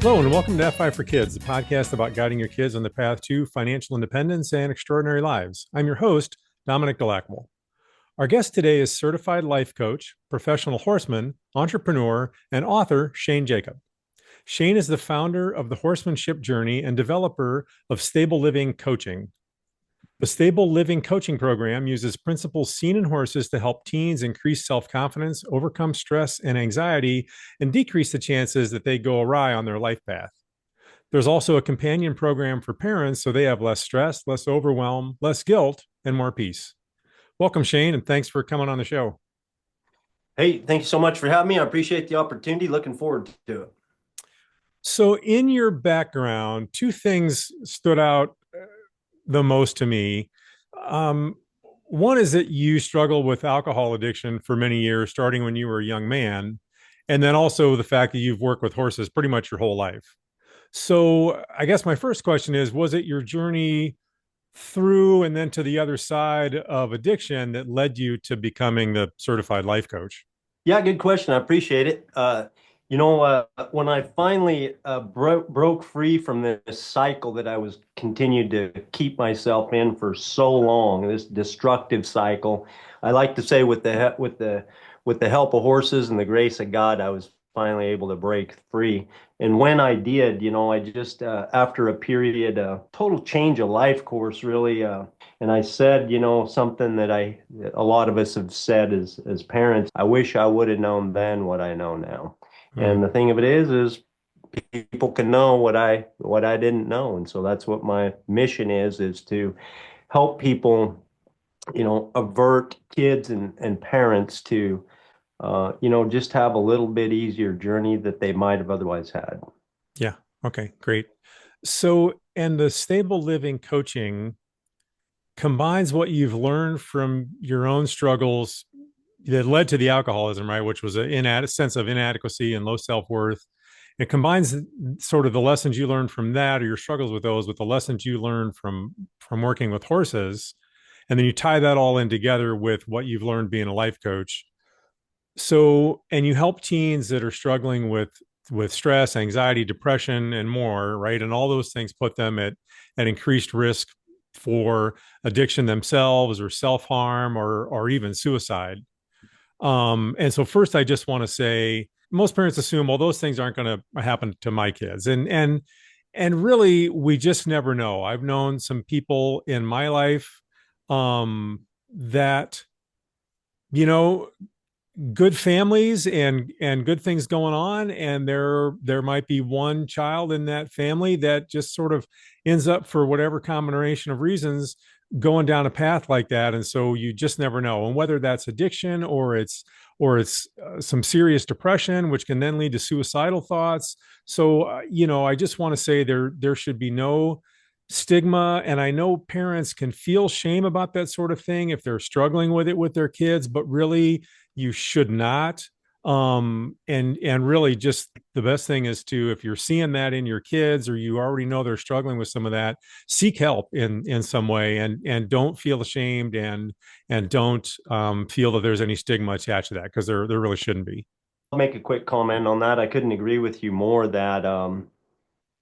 Hello, and welcome to FI for Kids, the podcast about guiding your kids on the path to financial independence and extraordinary lives. I'm your host, Dominic Delackmel. Our guest today is certified life coach, professional horseman, entrepreneur, and author Shane Jacob. Shane is the founder of the Horsemanship Journey and developer of Stable Living Coaching. The Stable Living Coaching program uses principles seen in horses to help teens increase self-confidence, overcome stress and anxiety, and decrease the chances that they go awry on their life path. There's also a companion program for parents so they have less stress, less overwhelm, less guilt, and more peace. Welcome, Shane, and thanks for coming on the show. Hey, thank you so much for having me. I appreciate the opportunity. Looking forward to it. So in your background, two things stood out the most to me. One is that you struggled with alcohol addiction for many years, starting when you were a young man, and then also the fact that you've worked with horses pretty much your whole life. So I guess my first question is, was it your journey through and then to the other side of addiction that led you to becoming the certified life coach? Yeah, good question. I appreciate it. When I finally broke free from this cycle that I was continued to keep myself in for so long, this destructive cycle, I like to say with the help of horses and the grace of God, I was finally able to break free. And when I did, I just after a period, total change of life course, really. And I said, something that a lot of us have said as parents. I wish I would have known then what I know now. And the thing of it is people can know what I didn't know. And so that's what my mission is to help people, avert kids and parents to, just have a little bit easier journey that they might have otherwise had. Yeah. Okay, great. So, and the Stable Living Coaching combines what you've learned from your own struggles that led to the alcoholism, right? Which was a sense of inadequacy and low self-worth. It combines sort of the lessons you learned from that or your struggles with those with the lessons you learned from working with horses. And then you tie that all in together with what you've learned being a life coach. So, and you help teens that are struggling with stress, anxiety, depression, and more, right? And all those things put them at increased risk for addiction themselves or self-harm or even suicide. And so first, I just want to say most parents assume, well, those things aren't going to happen to my kids. And really, we just never know. I've known some people in my life that, good families and good things going on, and there might be one child in that family that just sort of ends up, for whatever combination of reasons, going down a path like that. And so you just never know, and whether that's addiction or it's some serious depression, which can then lead to suicidal thoughts. So I just want to say there should be no stigma. And I know parents can feel shame about that sort of thing if they're struggling with it with their kids, but really you should not. And really just the best thing is to, if you're seeing that in your kids or you already know they're struggling with some of that, seek help in some way, and don't feel ashamed, and don't feel that there's any stigma attached to that, because there really shouldn't be. I'll make a quick comment on that. I couldn't agree with you more that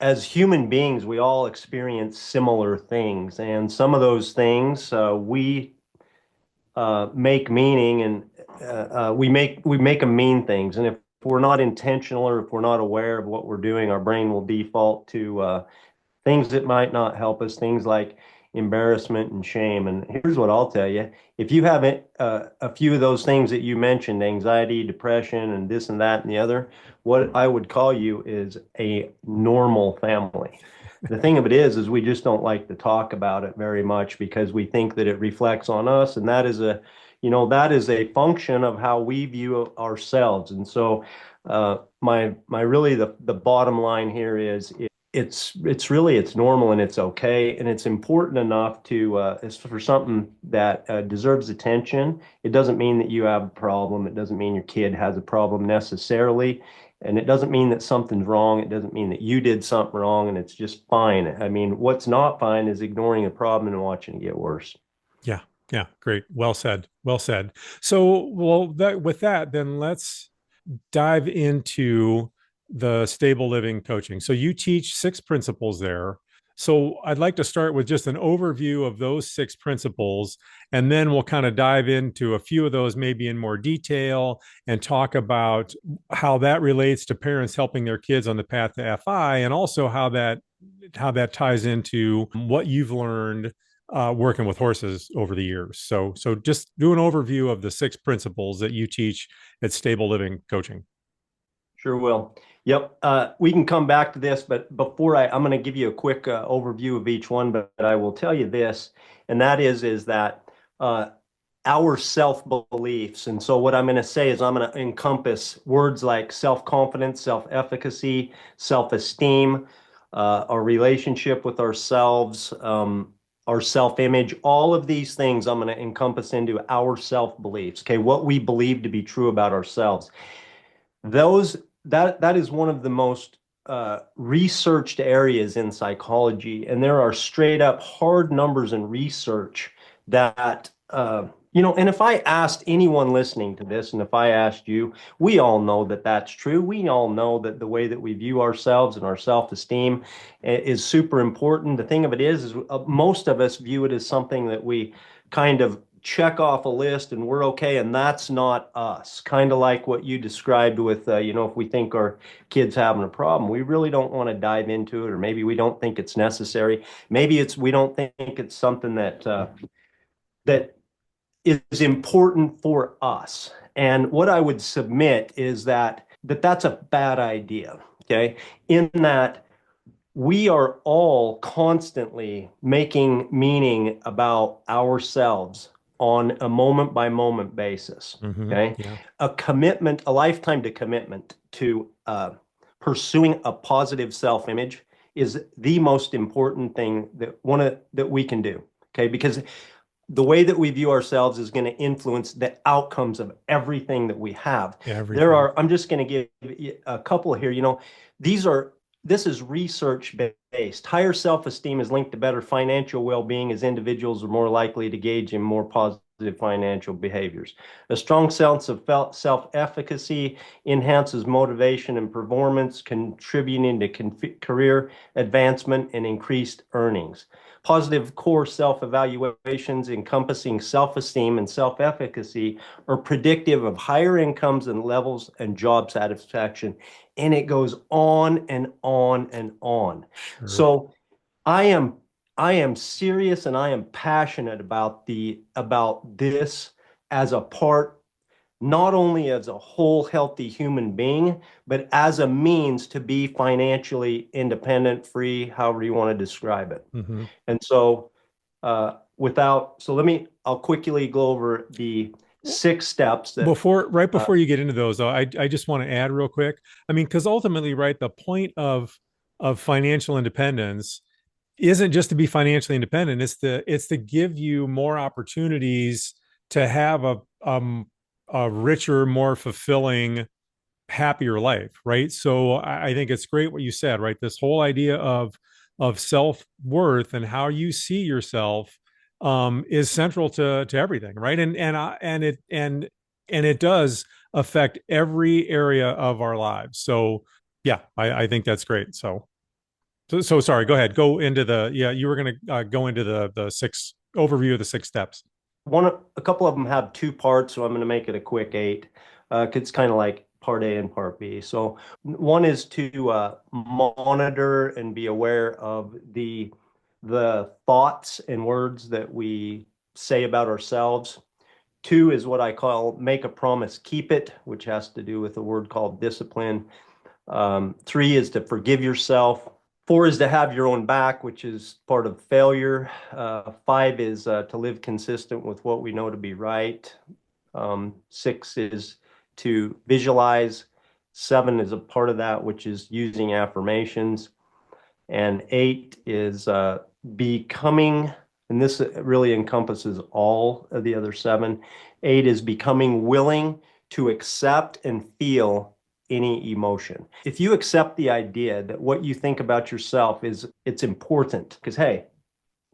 as human beings, we all experience similar things, and some of those things we make meaning, and we make them mean things. And if we're not intentional or if we're not aware of what we're doing, our brain will default to things that might not help us, things like embarrassment and shame. And here's what I'll tell you. If you have a few of those things that you mentioned, anxiety, depression, and this and that and the other, what I would call you is a normal family. The thing of it is we just don't like to talk about it very much because we think that it reflects on us. And that is a function of how we view ourselves. And so my really the bottom line here is it's normal and it's okay, and it's important enough to it's for something that deserves attention. It doesn't mean that you have a problem. It doesn't mean your kid has a problem necessarily, and it doesn't mean that something's wrong. It doesn't mean that you did something wrong and it's just fine. I mean, what's not fine is ignoring a problem and watching it get worse. Yeah. Yeah, great. Well said. Well said. So, well, with that, then let's dive into the stable living coaching. So you teach six principles there. So I'd like to start with just an overview of those six principles, and then we'll kind of dive into a few of those maybe in more detail and talk about how that relates to parents helping their kids on the path to FI, and also how that ties into what you've learned working with horses over the years. So just do an overview of the six principles that you teach at Stable Living Coaching. Sure will. Yep. We can come back to this, but before I'm going to give you a quick overview of each one, but I will tell you this, and that is that uh, our self-beliefs. And so what I'm going to say is I'm going to encompass words like self-confidence, self-efficacy, self-esteem, our relationship with ourselves, our self-image, all of these things I'm going to encompass into our self-beliefs, okay, what we believe to be true about ourselves. Those that is one of the most researched areas in psychology, and there are straight up hard numbers in research that and if I asked anyone listening to this, and if I asked you, we all know that that's true. We all know that the way that we view ourselves and our self-esteem is super important. The thing of it is most of us view it as something that we kind of check off a list and we're okay, and that's not us. Kind of like what you described with, if we think our kid's having a problem, we really don't want to dive into it, or maybe we don't think it's necessary. Maybe we don't think it's something that is important for us. And what I would submit is that's a bad idea. Okay, in that we are all constantly making meaning about ourselves on a moment by moment basis. Mm-hmm. Okay. Yeah. A lifetime to commitment to pursuing a positive self image is the most important thing that we can do. Okay. Because the way that we view ourselves is going to influence the outcomes of everything that we have. Everything. I'm just going to give a couple here. These are, this is research based. Higher self-esteem is linked to better financial well-being, as individuals are more likely to engage in more positive financial behaviors. A strong sense of self-efficacy enhances motivation and performance, contributing to career advancement and increased earnings. Positive core self-evaluations encompassing self-esteem and self-efficacy are predictive of higher incomes and levels and job satisfaction. And it goes on and on and on. Sure. So I am I am serious and I am passionate about this as a part, not only as a whole healthy human being, but as a means to be financially independent, free, however you want to describe it. Mm-hmm. And so, I'll quickly go over the six steps that, Right uh, before you get into those, though, I just want to add real quick. I mean, because ultimately, right, the point of financial independence isn't just to be financially independent. It's to give you more opportunities to have a richer, more fulfilling, happier life, right? So I think it's great what you said, right? This whole idea of self-worth and how you see yourself is central to everything, right? And it does affect every area of our lives. So yeah, I think that's great. So sorry, go ahead. Go into yeah, you were going to go into the six overview of the six steps. a couple of them have two parts, so I'm going to make it a quick eight. 'Cause it's kind of like part A and part B. So one is to monitor and be aware of the thoughts and words that we say about ourselves. Two is what I call make a promise, keep it, which has to do with a word called discipline. Three is to forgive yourself. Four is to have your own back, which is part of failure. Five is to live consistent with what we know to be right. Six is to visualize. Seven is a part of that, which is using affirmations. And eight is becoming, and this really encompasses all of the other seven. Eight is becoming willing to accept and feel any emotion. If you accept the idea that what you think about yourself it's important, because hey,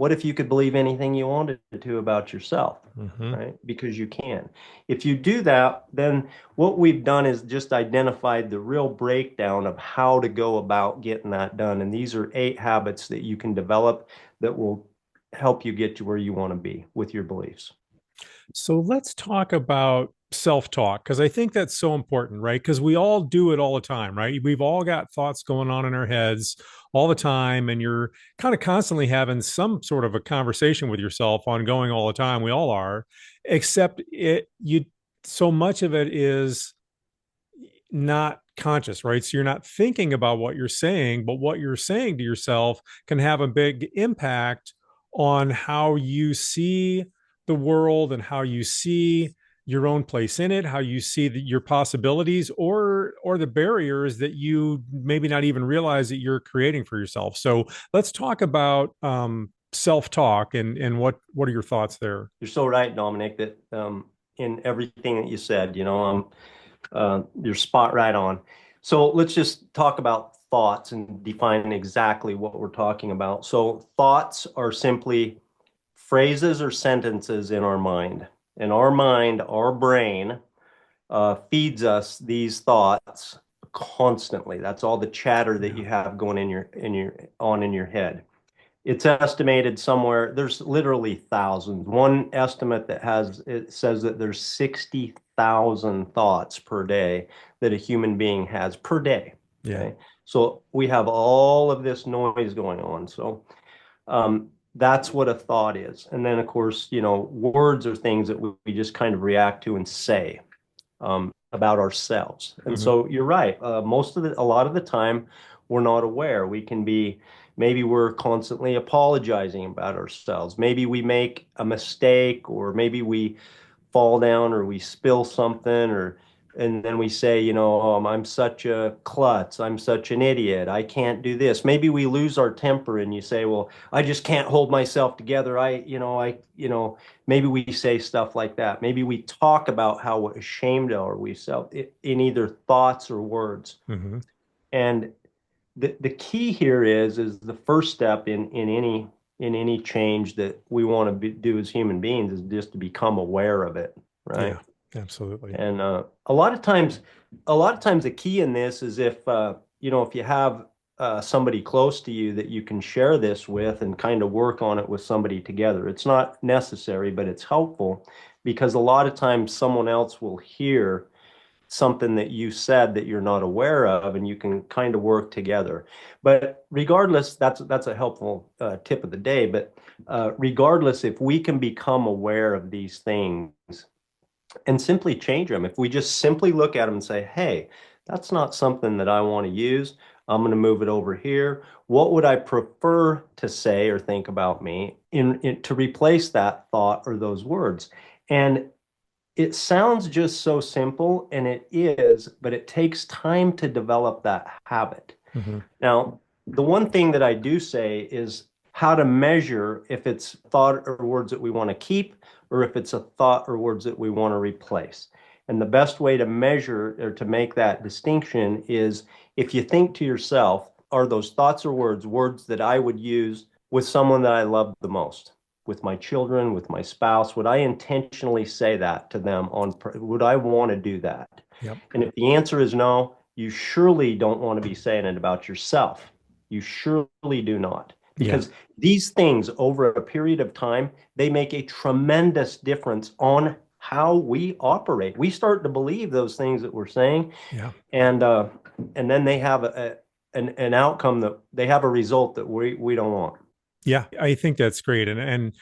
What if you could believe anything you wanted to about yourself? Hmm. Right? Because you can. If you do that, then what we've done is just identified the real breakdown of how to go about getting that done. And these are 8 habits that you can develop that will help you get to where you want to be with your beliefs. So let's talk about self-talk because I think that's so important, right? Because we all do it all the time, right? We've all got thoughts going on in our heads all the time, and you're kind of constantly having some sort of a conversation with yourself ongoing all the time. We all are, except it you so much of it is not conscious, right? So you're not thinking about what you're saying, but what you're saying to yourself can have a big impact on how you see the world and how you see your own place in it, how you see your possibilities or the barriers that you maybe not even realize that you're creating for yourself. So let's talk about self-talk and what are your thoughts there? You're so right, Dominic, that in everything that you said, you're spot right on. So let's just talk about thoughts and define exactly what we're talking about. So thoughts are simply phrases or sentences in our mind. And our mind, our brain, feeds us these thoughts constantly. That's all the chatter that Yeah. you have going in your head. It's estimated somewhere, there's literally thousands. One estimate that has it says that there's 60,000 thoughts per day that a human being has per day. Yeah. Okay. So we have all of this noise going on. So that's what a thought is. And then, of course, words are things that we just kind of react to and say about ourselves. And Mm-hmm. so you're right. A lot of the time, we're not aware. Maybe we're constantly apologizing about ourselves. Maybe we make a mistake, or maybe we fall down or we spill something, and then we say, I'm such a klutz, I'm such an idiot, I can't do this. Maybe we lose our temper and you say, well, I just can't hold myself together. Maybe we say stuff like that. Maybe we talk about how ashamed are we self in either thoughts or words. Mm-hmm. And the key here is the first step in any change that we want to do as human beings is just to become aware of it, right? Yeah, absolutely. And a lot of times the key in this is if you have somebody close to you that you can share this with and kind of work on it with somebody together. It's not necessary, but it's helpful because a lot of times someone else will hear something that you said that you're not aware of, and you can kind of work together. But regardless, that's a helpful tip of the day. But regardless, if we can become aware of these things and simply change them. If we just simply look at them and say, hey, that's not something that I want to use, I'm going to move it over here. What would I prefer to say or think about me to replace that thought or those words? And it sounds just so simple, and it is, but it takes time to develop that habit. Mm-hmm. Now, the one thing that I do say is how to measure if it's thought or words that we want to keep or if it's a thought or words that we want to replace. And the best way to measure or to make that distinction is if you think to yourself, are those thoughts or words that I would use with someone that I love the most? With my children, with my spouse, would I intentionally say that to them would I want to do that? Yep. And if the answer is no, you surely don't want to be saying it about yourself. You surely do not. Yeah. Because these things over a period of time, they make a tremendous difference on how we operate. We start to believe those things that we're saying, Yeah. and then they have an outcome that they have a result that we don't want. Yeah. I think that's great. And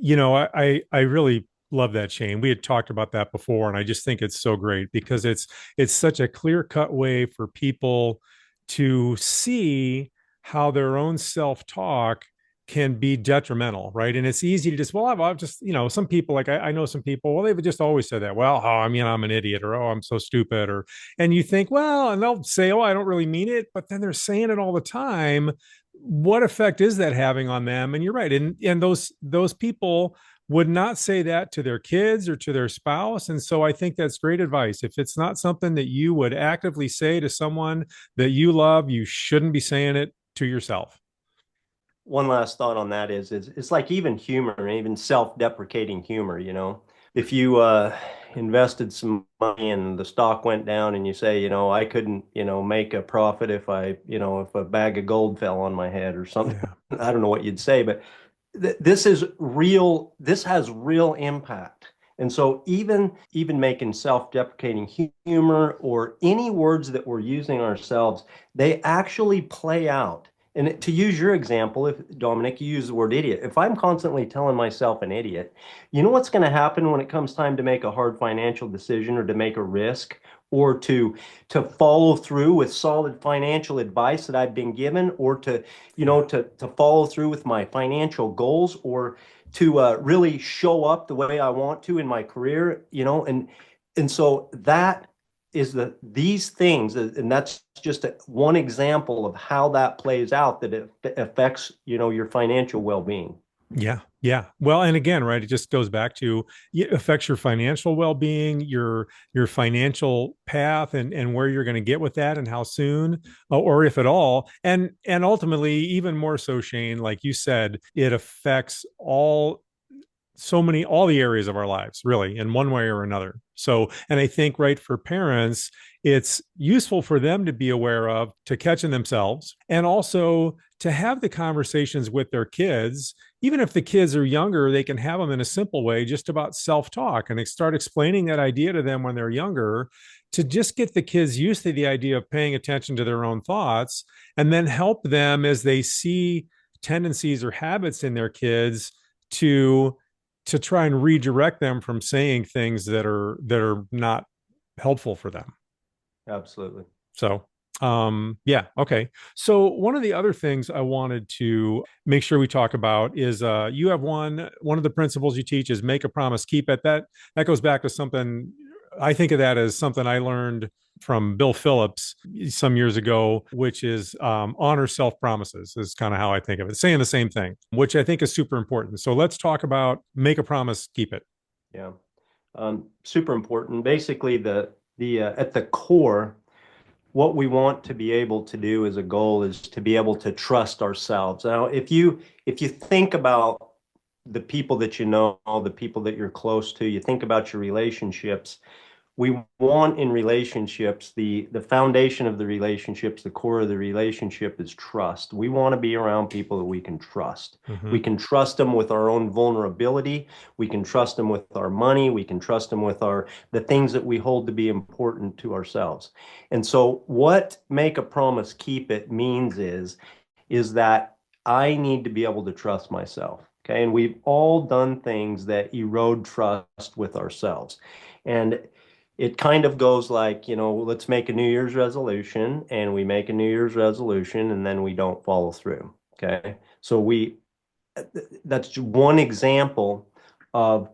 you know, I really love that, Shane. We had talked about that before, and I just think it's so great because it's such a clear-cut way for people to see how their own self-talk can be detrimental, right? And it's easy to just, well, I've just, some people like I know some people, well, they've just always said that, well, oh, I mean, I'm an idiot, or oh, I'm so stupid, and you think, well, and they'll say, oh, I don't really mean it, but then they're saying it all the time. What effect is that having on them? And you're right, and those people would not say that to their kids or to their spouse. And so I think that's great advice. If it's not something that you would actively say to someone that you love, you shouldn't be saying it to yourself. one last thought on that is it's like even humor, even self-deprecating humor, you know. If you invested some money and the stock went down and you say, you know, I couldn't, you know, make a profit if I, you know, if a bag of gold fell on my head or something. Yeah. I don't know what you'd say, but th this is real, this has real impact. And so even making self-deprecating humor or any words that we're using ourselves, they actually play out. And to use your example, if Dominic, you use the word idiot, if I'm constantly telling myself an idiot, you know what's going to happen when it comes time to make a hard financial decision or to make a risk or to follow through with solid financial advice that I've been given or to, you Yeah. know, to follow through with my financial goals or to really show up the way I want to in my career, you know, and so that is these things, and that's just one example of how that plays out that it affects, you know, your financial well-being. Yeah. Yeah. Well, and again, right, it just goes back to it affects your financial well-being, your financial path and where you're going to get with that and how soon or if at all. And ultimately, even more so, Shane, like you said, it affects all the areas of our lives really in one way or another. So and I think right for parents it's useful for them to be aware of to catch in themselves and also to have the conversations with their kids. Even if the kids are younger, they can have them in a simple way just about self-talk and they start explaining that idea to them when they're younger to just get the kids used to the idea of paying attention to their own thoughts and then help them as they see tendencies or habits in their kids to try and redirect them from saying things that are not helpful for them. Absolutely. So yeah, okay. So one of the other things I wanted to make sure we talk about is you have one of the principles you teach is make a promise, keep it. That goes back to something I think of that as something I learned from Bill Phillips some years ago, which is honor self promises, is kind of how I think of it, saying the same thing, which I think is super important. So let's talk about make a promise, keep it. Yeah. Super important. Basically, the at the core, what we want to be able to do as a goal is to be able to trust ourselves. Now, if you think about the people that you know, the people that you're close to, you think about your relationships, we want in relationships the foundation of the relationships, the core of the relationship is trust. We want to be around people that we can trust. We Mm-hmm. can trust them with our own vulnerability. We can trust them with our money. We can trust them with our the things that we hold to be important to ourselves. And so what make a promise keep it means is that I need to be able to trust myself. Okay. And we've all done things that erode trust with ourselves. And it kind of goes like, you know, let's make a New Year's resolution and we make a New Year's resolution and then we don't follow through. Okay. So that's one example of,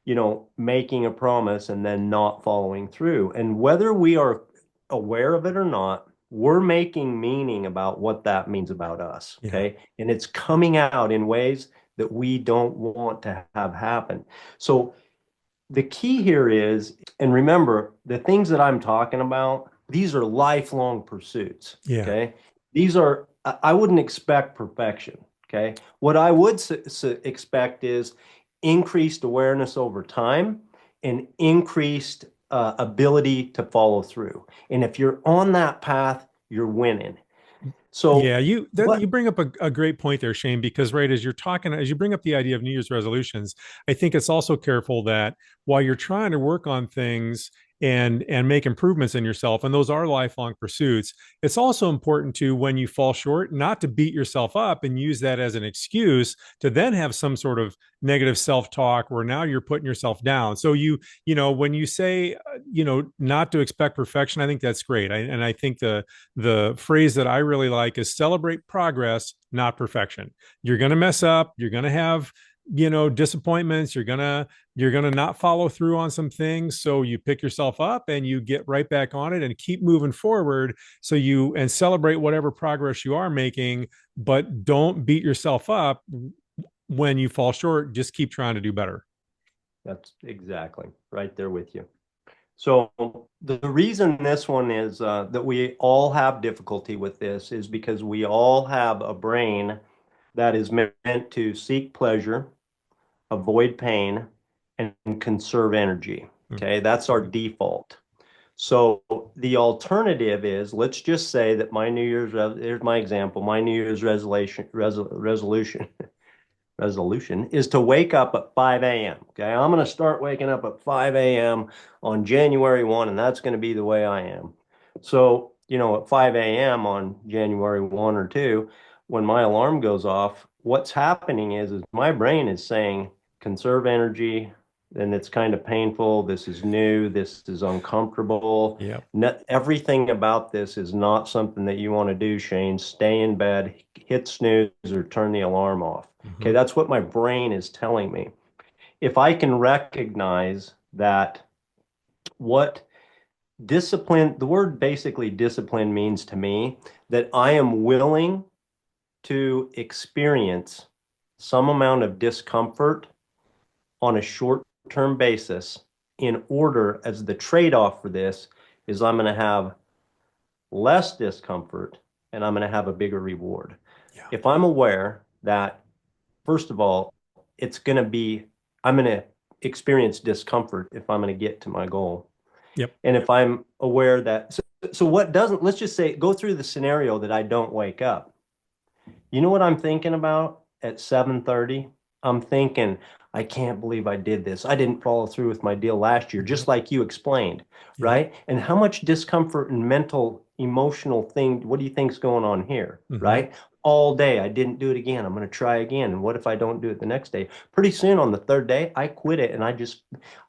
you know, making a promise and then not following through. And whether we are aware of it or not, we're making meaning about what that means about us. Yeah. Okay. And it's coming out in ways that we don't want to have happen. So the key here is, and remember, the things that I'm talking about, these are lifelong pursuits. Yeah. Okay. These are, I wouldn't expect perfection. Okay. What I would expect is increased awareness over time and increased ability to follow through. And if you're on that path, you're winning. So, Yeah, what you bring up a great point there, Shane, because right as you're talking, as you bring up the idea of New Year's resolutions, I think it's also careful that while you're trying to work on things and make improvements in yourself, and those are lifelong pursuits, it's also important to when you fall short, not to beat yourself up and use that as an excuse to then have some sort of negative self-talk where now you're putting yourself down. So you know, when you say not to expect perfection, I think that's great. And I think the phrase that I really like is celebrate progress, not perfection. You're going to mess up. You're going to have, disappointments. You're going to not follow through on some things. So you pick yourself up and you get right back on it and keep moving forward. So and celebrate whatever progress you are making, but don't beat yourself up when you fall short. Just keep trying to do better. that's exactly right there with you. So the reason this one is that we all have difficulty with this is because we all have a brain that is meant to seek pleasure, avoid pain, and conserve energy. Mm. Okay, that's our default. So the alternative is, let's just say that here's my example, my New Year's resolution is to wake up at 5 a.m. Okay, I'm going to start waking up at 5 a.m. on January 1, and that's going to be the way I am. So, at 5 a.m. on January 1 or 2, when my alarm goes off, what's happening is my brain is saying, conserve energy, and it's kind of painful. This is new. This is uncomfortable. Yep. Everything about this is not something that you want to do, Shane. Stay in bed, hit snooze, or turn the alarm off. Okay, Mm-hmm. that's what my brain is telling me. If I can recognize that what the word basically discipline means to me, that I am willing to experience some amount of discomfort on a short-term basis in order, as the trade-off for this is I'm going to have less discomfort and I'm going to have a bigger reward. Yeah. If I'm aware that, first of all, I'm going to experience discomfort if I'm going to get to my goal. Yep. And if I'm aware that, so what doesn't, let's just say, go through the scenario that I don't wake up. You know what I'm thinking about at 7:30? I'm thinking, I can't believe I did this. I didn't follow through with my deal last year, just Yep. like you explained, Yep. right? And how much discomfort and mental, emotional thing, what do you think's going on here, Mm-hmm. right? All day, I didn't do it again. I'm going to try again. And what if I don't do it the next day? Pretty soon on the third day, I quit it and I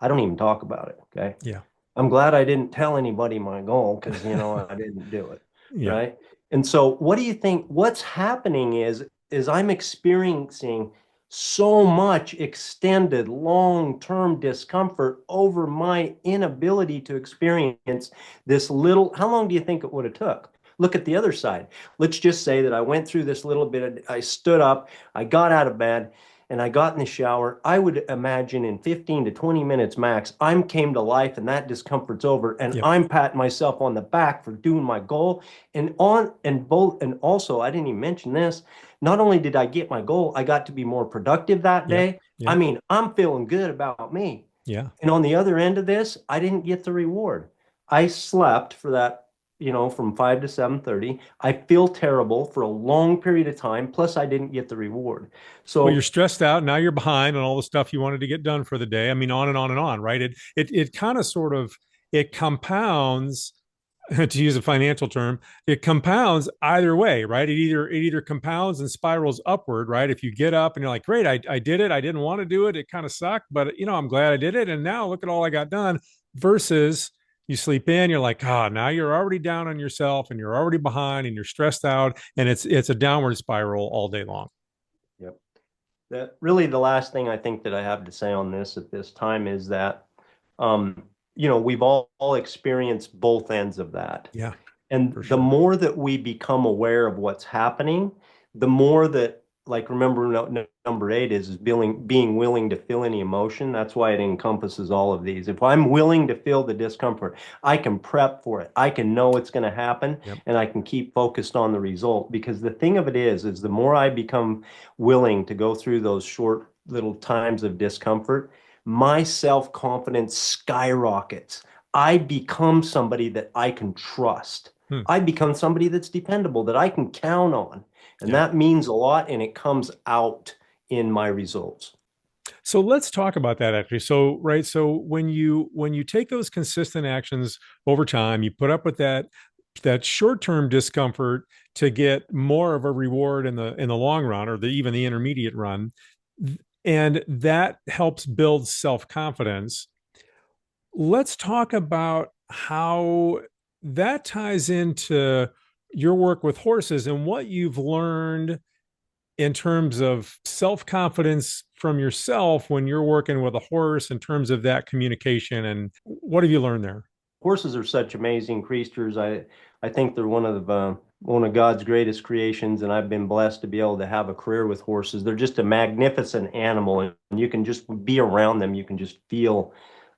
don't even talk about it. Okay. Yeah. I'm glad I didn't tell anybody my goal because, I didn't do it. Yeah. Right. And so what do you think? What's happening is I'm experiencing so much extended long-term discomfort over my inability to experience this little. How long do you think it would have took? Look at the other side. Let's just say that I went through this little bit I stood up, I got out of bed, and I got in the shower. I would imagine in 15 to 20 minutes max, I'm came to life and that discomfort's over. And Yep. I'm patting myself on the back for doing my goal. And also, I didn't even mention this. Not only did I get my goal, I got to be more productive that Yep. day. I Yep. mean, I'm feeling good about me. Yeah. And on the other end of this, I didn't get the reward. I slept for that, from 5 to 7:30. I feel terrible for a long period of time. Plus, I didn't get the reward. Well, you're So stressed out. Now you're behind on all the stuff you wanted to get done for the day. I mean, on and on and on, right? It kind of sort of it compounds, to use a financial term, it compounds either way, right? It either compounds and spirals upward, right? If you get up and you're like, great, I did it. I didn't want to do it. It kind of sucked, but I'm glad I did it. And now look at all I got done. Versus you sleep in, you're like, now you're already down on yourself and you're already behind and you're stressed out, and it's a downward spiral all day long. yep. That really the last thing I think that I have to say on this at this time is that, we've all experienced both ends of that. Yeah, And for the sure. more that we become aware of what's happening, the more that, like, remember, number 8 is being willing to feel any emotion. That's why it encompasses all of these. If I'm willing to feel the discomfort, I can prep for it. I can know it's going to happen, Yep. and I can keep focused on the result. Because the thing of it is the more I become willing to go through those short little times of discomfort, my self-confidence skyrockets. I become somebody that I can trust. Hmm. I become somebody that's dependable, that I can count on. And Yeah. that means a lot, and it comes out in my results. So let's talk about that actually. So, right. So when you take those consistent actions over time, you put up with that short-term discomfort to get more of a reward in the long run, or even the intermediate run, and that helps build self-confidence. Let's talk about how that ties into your work with horses and what you've learned in terms of self-confidence from yourself when you're working with a horse, in terms of that communication, and what have you learned there? Horses are such amazing creatures. I think they're one of God's greatest creations, and I've been blessed to be able to have a career with horses. They're just a magnificent animal, and you can just be around them. You can just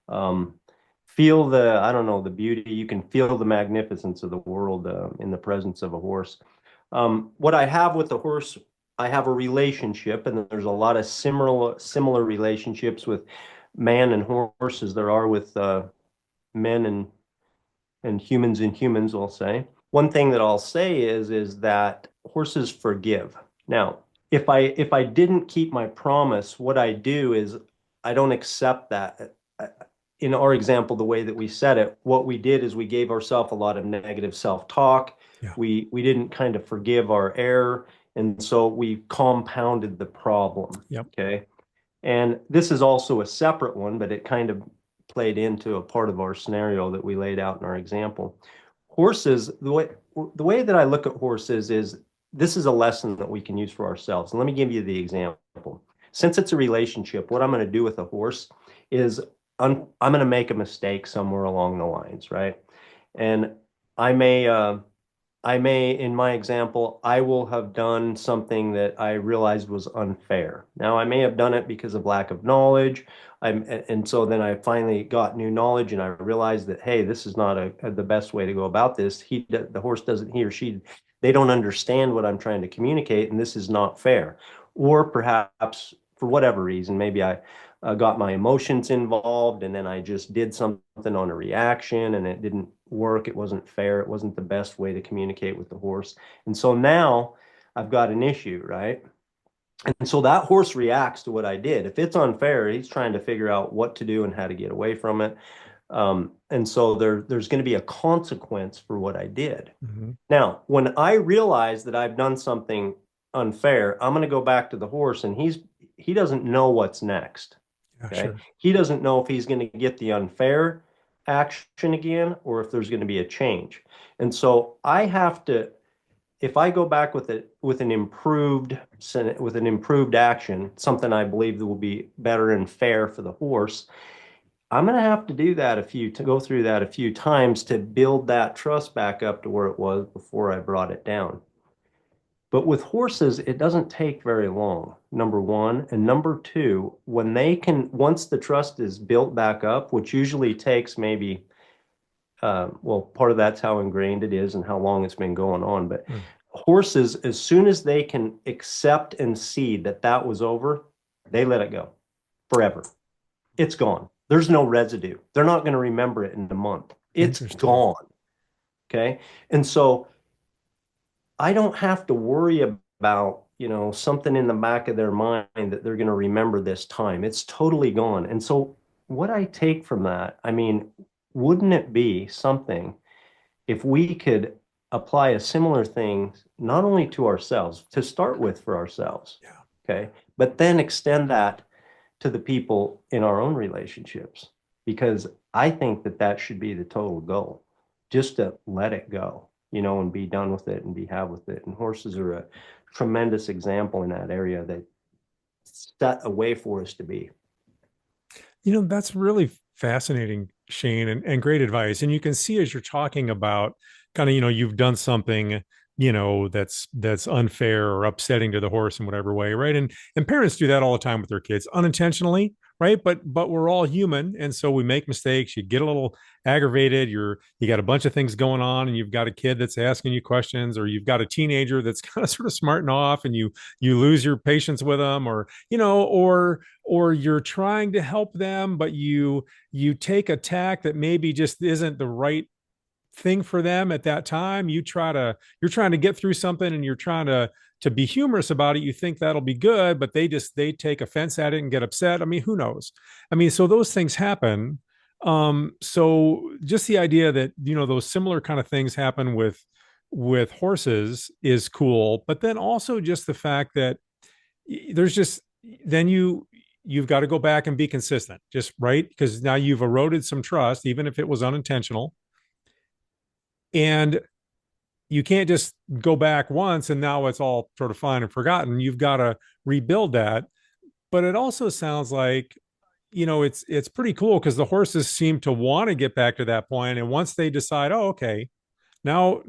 um, feel I don't know, the beauty. You can feel the magnificence of the world in the presence of a horse. What I have with the horse, I have a relationship, and there's a lot of similar relationships with man and horses there are with men and humans, I'll say. One thing that I'll say is that horses forgive. Now, if I didn't keep my promise, what I do is I don't accept that. In our example, the way that we said it, what we did is we gave ourselves a lot of negative self-talk. Yeah. We didn't kind of forgive our error, and so we compounded the problem. Yep. Okay. And this is also a separate one, but it kind of played into a part of our scenario that we laid out in our example. Horses, the way that I look at horses is this is a lesson that we can use for ourselves. And let me give you the example. Since it's a relationship, what I'm going to do with a horse is I'm going to make a mistake somewhere along the lines, right? And I may in my example, I will have done something that I realized was unfair. Now, I may have done it because of lack of knowledge. And so then I finally got new knowledge and I realized that, hey, this is not the best way to go about this. The horse doesn't, he or she, they don't understand what I'm trying to communicate, and this is not fair. Or perhaps for whatever reason, maybe I got my emotions involved and then I just did something on a reaction and it didn't work. It wasn't fair. It wasn't the best way to communicate with the horse. And so now I've got an issue, right? And so that horse reacts to what I did. If it's unfair, he's trying to figure out what to do and how to get away from it. And so there's going to be a consequence for what I did. Mm-hmm. Now, when I realize that I've done something unfair, I'm going to go back to the horse, and he doesn't know what's next. Yeah, Okay. sure. He doesn't know if he's going to get the unfair action again or if there's going to be a change. And so I have to, if I go back with it with an improved action, something I believe that will be better and fair for the horse, I'm going to have to do that to go through that a few times to build that trust back up to where it was before I brought it down. But with horses, it doesn't take very long, number one. And number two, once the trust is built back up, which usually takes maybe, well, part of that's how ingrained it is and how long it's been going on. But Mm. horses, as soon as they can accept and see that that was over, they let it go forever. It's gone. There's no residue. They're not going to remember it in a month. It's Interesting. gone. Okay. And so I don't have to worry about, something in the back of their mind that they're going to remember this time. It's totally gone. And so what I take from that, I mean, wouldn't it be something if we could apply a similar thing not only to ourselves, to start with for ourselves, Yeah. okay, but then extend that to the people in our own relationships? Because I think that that should be the total goal, just to let it go, and be done with it and be have with it. And horses are a tremendous example in that area that set a way for us to be. That's really fascinating, Shane, and great advice. And you can see as you're talking about kind of, you've done something, that's unfair or upsetting to the horse in whatever way, right? And parents do that all the time with their kids unintentionally, right? But we're all human, and so we make mistakes. You get a little aggravated. You got a bunch of things going on, and you've got a kid that's asking you questions, or you've got a teenager that's kind of sort of smarting off, and you lose your patience with them, or or you're trying to help them, but you take a tack that maybe just isn't the right thing for them at that time. You're trying to get through something, and you're trying to be humorous about it. You think that'll be good, but they take offense at it and get upset. I mean, who knows? I mean, so those things happen. So just the idea that those similar kind of things happen with horses is cool, but then also just the fact that there's just then you've got to go back and be consistent, just right, because now you've eroded some trust, even if it was unintentional. And you can't just go back once and now it's all sort of fine and forgotten. You've got to rebuild that. But it also sounds like, it's pretty cool because the horses seem to want to get back to that point. And once they decide, oh, okay, now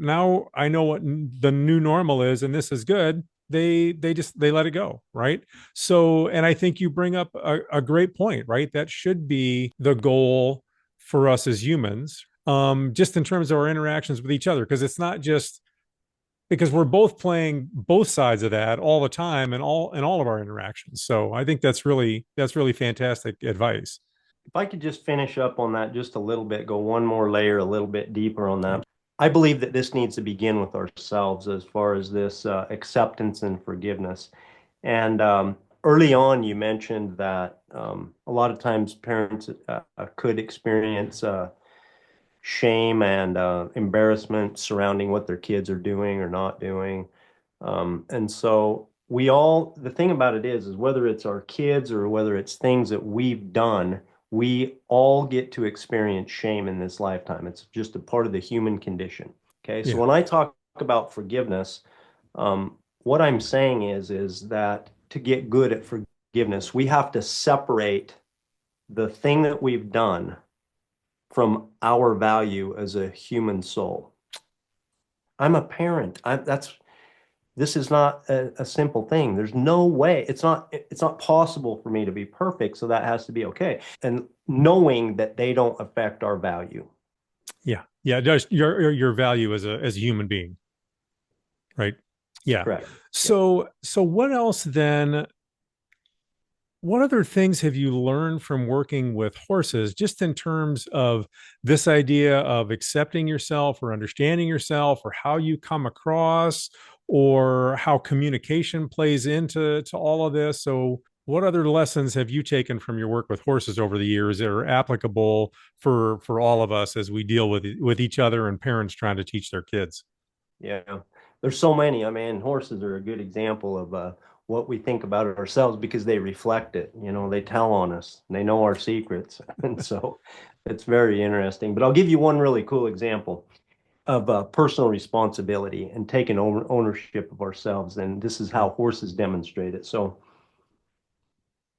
I know what the new normal is and this is good, they let it go, right? So, and I think you bring up a great point, right? That should be the goal for us as humans, just in terms of our interactions with each other, because because we're both playing both sides of that all the time and all of our interactions. So I think that's really fantastic advice. If I could just finish up on that just a little bit, go one more layer, a little bit deeper on Yeah. that. I believe that this needs to begin with ourselves as far as this acceptance and forgiveness. And early on, you mentioned that a lot of times parents could experience shame and embarrassment surrounding what their kids are doing or not doing. And so the thing about it is whether it's our kids or whether it's things that we've done, we all get to experience shame in this lifetime. It's just a part of the human condition. Okay. So Yeah. when I talk about forgiveness, what I'm saying is that to get good at forgiveness, we have to separate the thing that we've done from our value as a human soul. I'm a parent. This is not a simple thing. There's no way. It's not possible for me to be perfect, so that has to be okay. And knowing that they don't affect our value. Yeah. Yeah. Just your value as a human being, right? Yeah. Correct. Yeah. So what else then? What other things have you learned from working with horses, just in terms of this idea of accepting yourself or understanding yourself, or how you come across, or how communication plays into all of this? So, what other lessons have you taken from your work with horses over the years that are applicable for all of us as we deal with each other and parents trying to teach their kids? Yeah. There's so many. I mean, horses are a good example of what we think about ourselves because they reflect it. They tell on us. They know our secrets. And so it's very interesting. But I'll give you one really cool example of personal responsibility and taking ownership of ourselves. And this is how horses demonstrate it. So,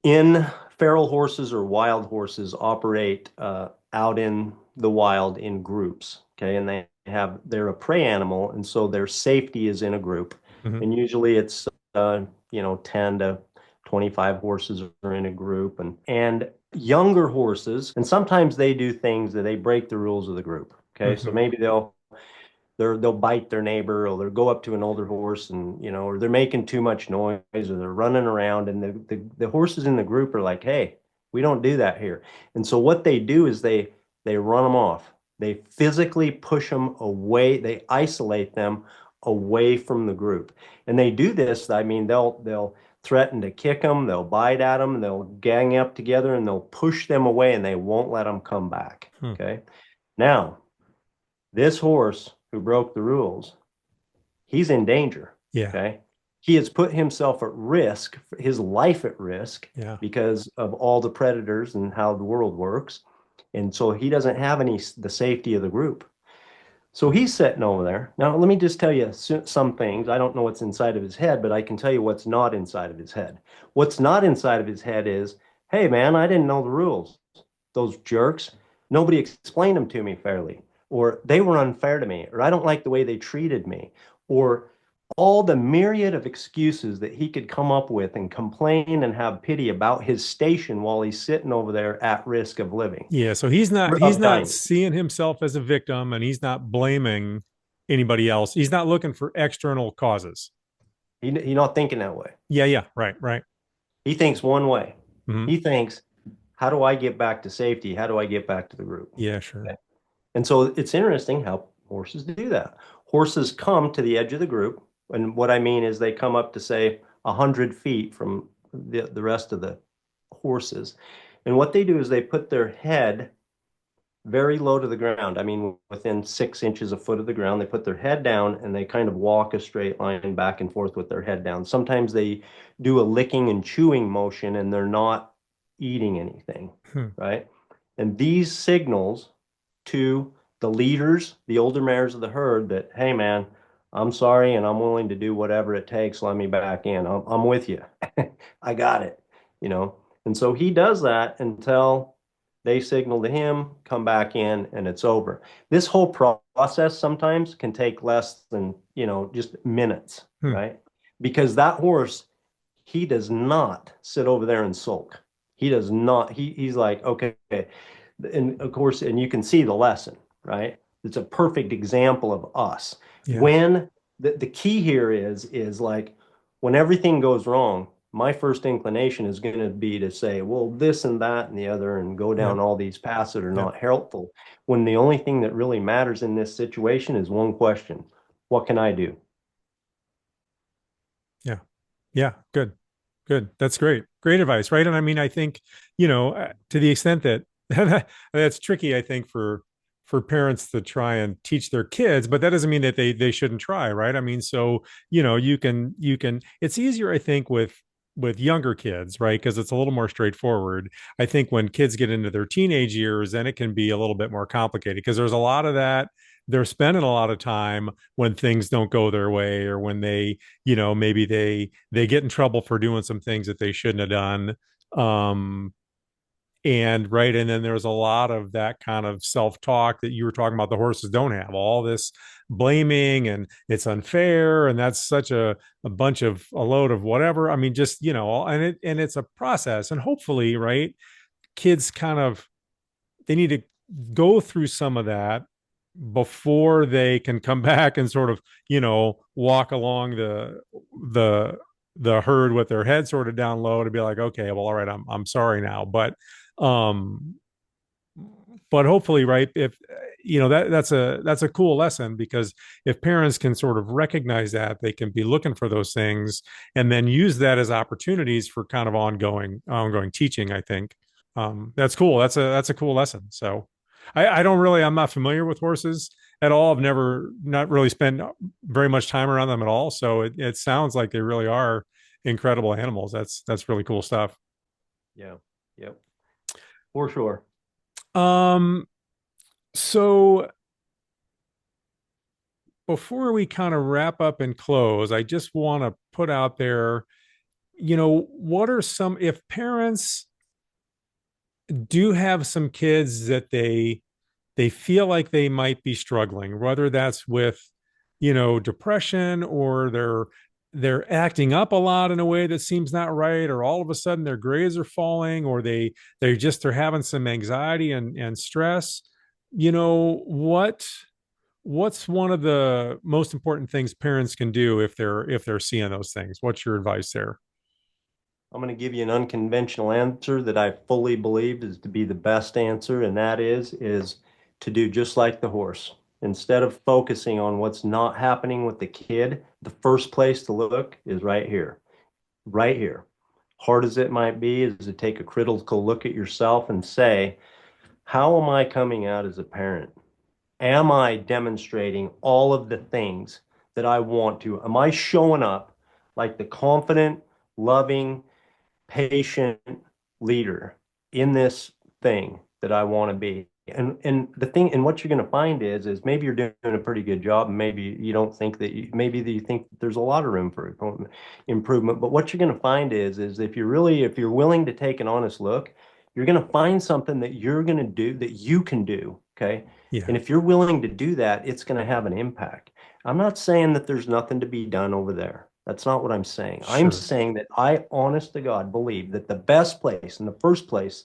in feral horses or wild horses operate out in the wild in groups. Okay, and they're a prey animal, and so their safety is in a group. Mm-hmm. And usually it's 10 to 25 horses are in a group, and younger horses, and sometimes they do things that they break the rules of the group. Okay, so Mm-hmm. maybe they'll bite their neighbor, or they'll go up to an older horse, and or they're making too much noise, or they're running around, and the horses in the group are like, hey, we don't do that here. And so what they do is they run them off. They physically push them away. They isolate them away from the group. And they do this, I mean, they'll threaten to kick them, they'll bite at them, they'll gang up together, and they'll push them away, and they won't let them come back. Hmm. Okay. Now, this horse who broke the rules, he's in danger. Yeah. Okay. He has put himself at risk, his life at risk, Yeah. because of all the predators and how the world works. And so he doesn't have the safety of the group. So he's sitting over there. Now, let me just tell you some things. I don't know what's inside of his head, but I can tell you what's not inside of his head. What's not inside of his head is, hey, man, I didn't know the rules. Those jerks, nobody explained them to me fairly, or they were unfair to me, or I don't like the way they treated me, or all the myriad of excuses that he could come up with and complain and have pity about his station while he's sitting over there at risk of living, Yeah, so he's not dying. seeing himself as a victim, and he's not blaming anybody else. He's not looking for external causes. He's not thinking that way. Yeah, yeah, right, right. He thinks one way. Hmm. He thinks, how do I get back to safety? How do I get back to the group? Yeah, sure. Okay. And so it's interesting how horses do that. Horses come to the edge of the group. And what I mean is they come up to, say, 100 feet from the rest of the horses. And what they do is they put their head very low to the ground. I mean, within 6 inches, a foot of the ground. They put their head down and they kind of walk a straight line back and forth with their head down. Sometimes they do a licking and chewing motion and they're not eating anything, Hmm. right? And these signals to the leaders, the older mares of the herd, that, hey, man, I'm sorry and I'm willing to do whatever it takes. Let me back in. I'm with you. I got it, you know? And so he does that until they signal to him, come back in, and it's over. This whole process sometimes can take less than, just minutes, Hmm. right? Because that horse, he does not sit over there and sulk. He does not. He's like, okay. And of course, and you can see the lesson, right? It's a perfect example of us. Yeah. When the key here is like when everything goes wrong, my first inclination is going to be to say, well, this and that and the other, and go Yep. down all these paths that are Yep. not helpful. When the only thing that really matters in this situation is one question: what can I do? Yeah. Yeah. Good. Good. That's great. Great advice. Right. And I mean, I think, to the extent that that's tricky, I think, for parents to try and teach their kids, but that doesn't mean that they shouldn't try. Right. I mean, so, it's easier, I think, with younger kids, right? Because it's a little more straightforward. I think when kids get into their teenage years, then it can be a little bit more complicated because there's a lot of that. They're spending a lot of time when things don't go their way or when maybe they get in trouble for doing some things that they shouldn't have done. And then there's a lot of that kind of self-talk that you were talking about the horses don't have, all this blaming and it's unfair and that's such a bunch of a load of whatever. I mean, just and it's a process, and hopefully, right, kids kind of, they need to go through some of that before they can come back and sort of walk along the the herd with their head sort of down low to be like, okay, well, all right, I'm sorry now. Um but hopefully, right, if that's a cool lesson, because if parents can sort of recognize that, they can be looking for those things and then use that as opportunities for kind of ongoing teaching, I think. That's cool. That's a cool lesson. So I'm not familiar with horses at all. I've never not really spent very much time around them at all. So it sounds like they really are incredible animals. That's really cool stuff. Yeah, yep, for sure. Um, so before we kind of wrap up and close, I just want to put out there, what are some, if parents do have some kids that they feel like they might be struggling, whether that's with, depression, or they're acting up a lot in a way that seems not right, or all of a sudden their grades are falling, or they're having some anxiety and stress. What's one of the most important things parents can do if they're seeing those things? What's your advice there? I'm going to give you an unconventional answer that I fully believe is to be the best answer, and that is to do just like the horse. Instead of focusing on what's not happening with the kid, the first place to look is right here. Right here. Hard as it might be, is to take a critical look at yourself and say, how am I coming out as a parent? Am I demonstrating all of the things that I want to? Am I showing up like the confident, loving, patient leader in this thing that I want to be? And the thing, and what you're going to find is maybe you're doing a pretty good job, and maybe you don't think that maybe that you think that there's a lot of room for improvement. But what you're going to find is if you're willing to take an honest look, you're going to find something that you're going to do that you can do. Okay. Yeah, And if you're willing to do that, it's going to have an impact. I'm not saying that there's nothing to be done over there. That's not what I'm saying. I'm sure. saying that I, honest to God, believe that the best place and the first place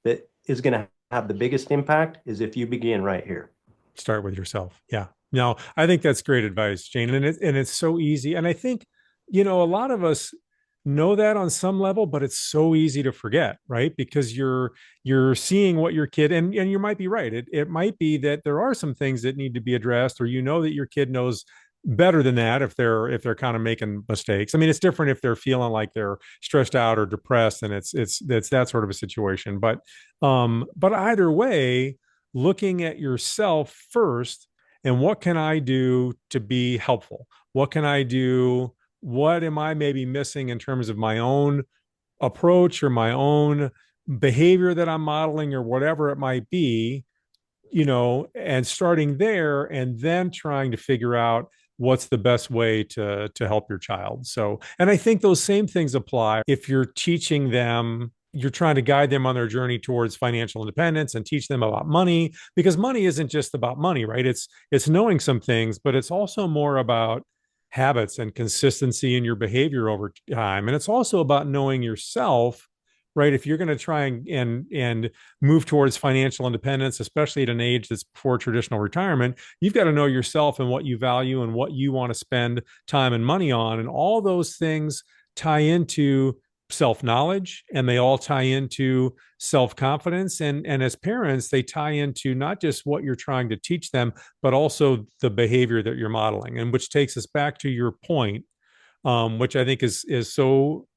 that is going to have the biggest impact is if you begin right here. Start with yourself. Yeah. No, I think that's great advice, Jane. And it's so easy. And I think, a lot of us know that on some level, but it's so easy to forget, right? Because you're seeing what your kid, and you might be right. It might be that there are some things that need to be addressed, or that your kid knows better than that if they're kind of making mistakes. I mean, it's different if they're feeling like they're stressed out or depressed, and it's that sort of a situation. But either way, looking at yourself first, and what can I do to be helpful? What can I do? What am I maybe missing in terms of my own approach or my own behavior that I'm modeling or whatever it might be, and starting there and then trying to figure out what's the best way to help your child. So, and I think those same things apply if you're teaching them, you're trying to guide them on their journey towards financial independence and teach them about money, because money isn't just about money, right? It's knowing some things, but it's also more about habits and consistency in your behavior over time. And it's also about knowing yourself right? If you're going to try and move towards financial independence, especially at an age that's before traditional retirement, you've got to know yourself and what you value and what you want to spend time and money on. And all those things tie into self-knowledge, and they all tie into self-confidence. And as parents, they tie into not just what you're trying to teach them, but also the behavior that you're modeling. And which takes us back to your point, which I think is so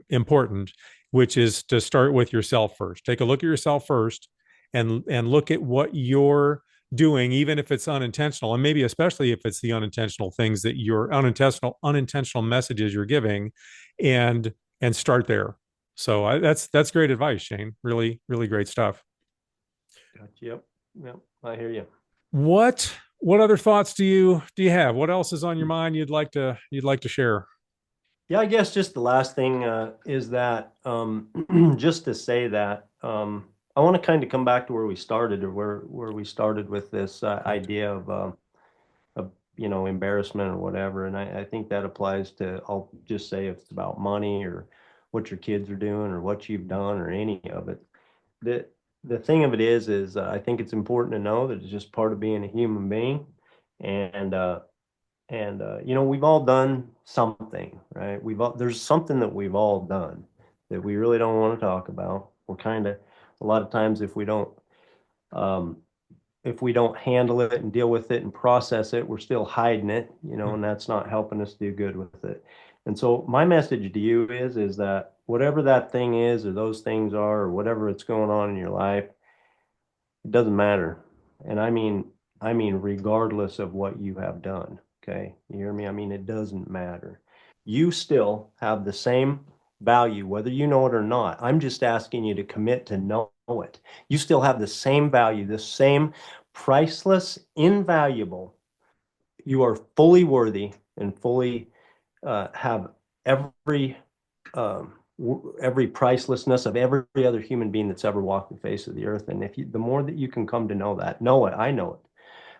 important, which is to start with yourself first. Take a look at yourself first, and look at what you're doing, even if it's unintentional, and maybe especially if it's the unintentional things that you're unintentional messages you're giving, and start there. So that's great advice, Shane. Really, really great stuff. Yep. I hear you. What other thoughts do you have? What else is on your mind you'd like to share? Yeah, I guess just the last thing is that just to say that I want to kind of come back to where we started, or where we started with this idea of embarrassment or whatever. And I think that applies to, I'll just say, if it's about money or what your kids are doing or what you've done or any of it. The thing of it is I think it's important to know that it's just part of being a human being. And we've all done something, right? There's something that we've all done that we really don't want to talk about. We're kind of, a lot of times, if we don't handle it and deal with it and process it, we're still hiding it, and that's not helping us do good with it. And so my message to you is that whatever that thing is, or those things are, or whatever it's going on in your life, it doesn't matter. And I mean, regardless of what you have done. Okay. You hear me? I mean, it doesn't matter. You still have the same value, whether you know it or not. I'm just asking you to commit to know it. You still have the same value, the same priceless, invaluable. You are fully worthy and fully have every pricelessness of every other human being that's ever walked the face of the earth. And the more that you can come to know that, know it. I know it.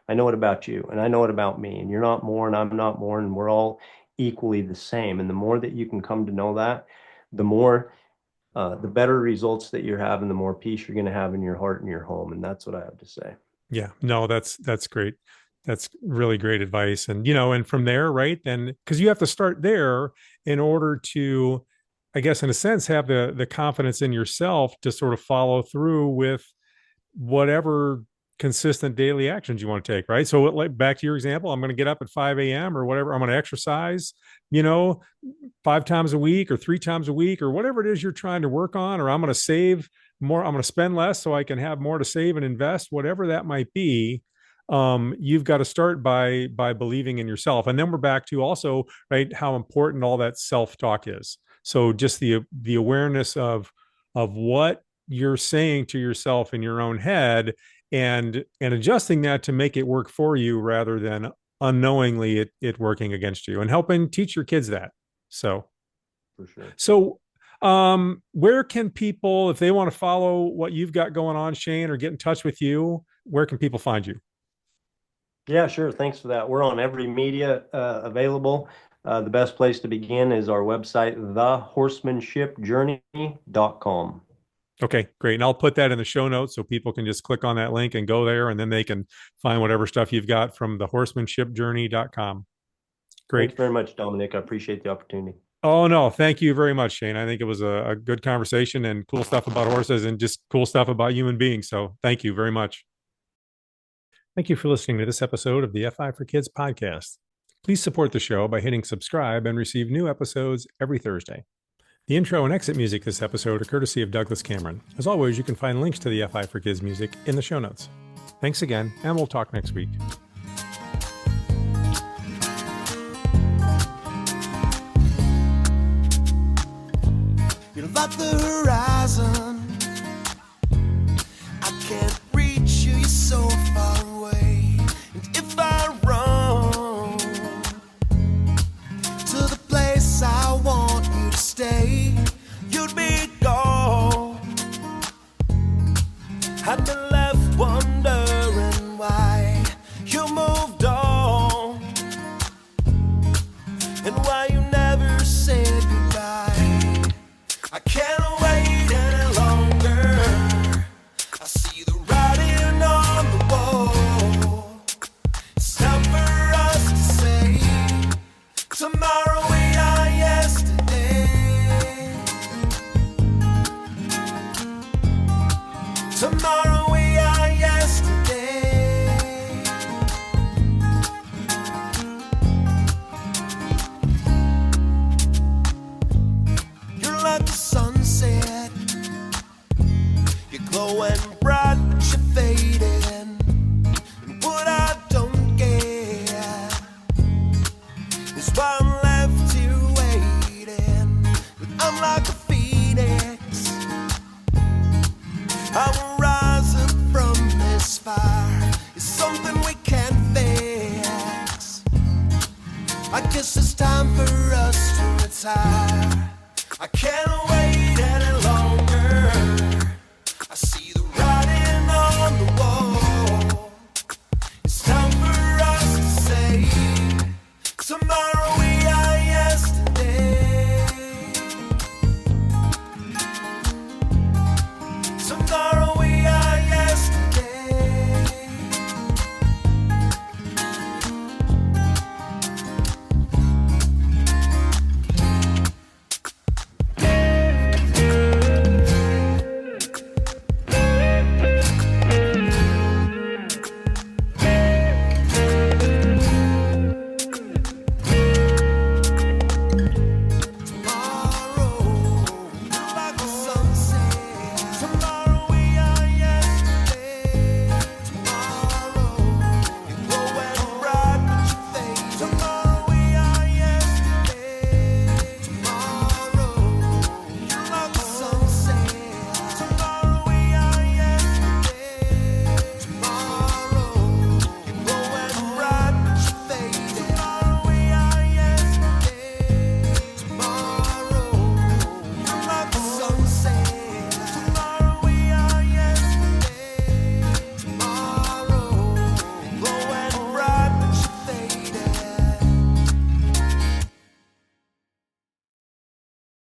I know it about you, and I know it about me, and you're not more and I'm not more, and we're all equally the same. And the more that you can come to know that, the more, the better results that you're having, the more peace you're going to have in your heart and your home. And that's what I have to say. Yeah, no, that's great. That's really great advice. And, and from there, right, then, because you have to start there in order to, I guess, in a sense, have the confidence in yourself to sort of follow through with whatever consistent daily actions you want to take, right? So like back to your example, I'm going to get up at 5 a.m. or whatever. I'm going to exercise, 5 times a week or 3 times a week or whatever it is you're trying to work on, or I'm going to save more. I'm going to spend less so I can have more to save and invest, whatever that might be. You've got to start by believing in yourself. And then we're back to also, right, how important all that self-talk is. So just the awareness of what you're saying to yourself in your own head, and adjusting that to make it work for you rather than unknowingly it working against you, and helping teach your kids that. So, for sure. So, where can people, if they want to follow what you've got going on, Shane, or get in touch with you, where can people find you? Yeah, sure. Thanks for that. We're on every media available. The best place to begin is our website, thehorsemanshipjourney.com. Okay, great. And I'll put that in the show notes so people can just click on that link and go there, and then they can find whatever stuff you've got from thehorsemanshipjourney.com. Great. Thanks very much, Dominic. I appreciate the opportunity. Oh, no, thank you very much, Shane. I think it was a good conversation, and cool stuff about horses and just cool stuff about human beings. So thank you very much. Thank you for listening to this episode of the FI for Kids podcast. Please support the show by hitting subscribe and receive new episodes every Thursday. The intro and exit music this episode are courtesy of Douglas Cameron. As always, you can find links to the FI for Kids music in the show notes. Thanks again, and we'll talk next week. You're like the horizon. I can't reach you, you're so far away. And if I run to the place I want you to stay, you'd be gone. I'd be left wondering why you moved on, and why you never said goodbye. I can't I guess it's time for us to retire. I can't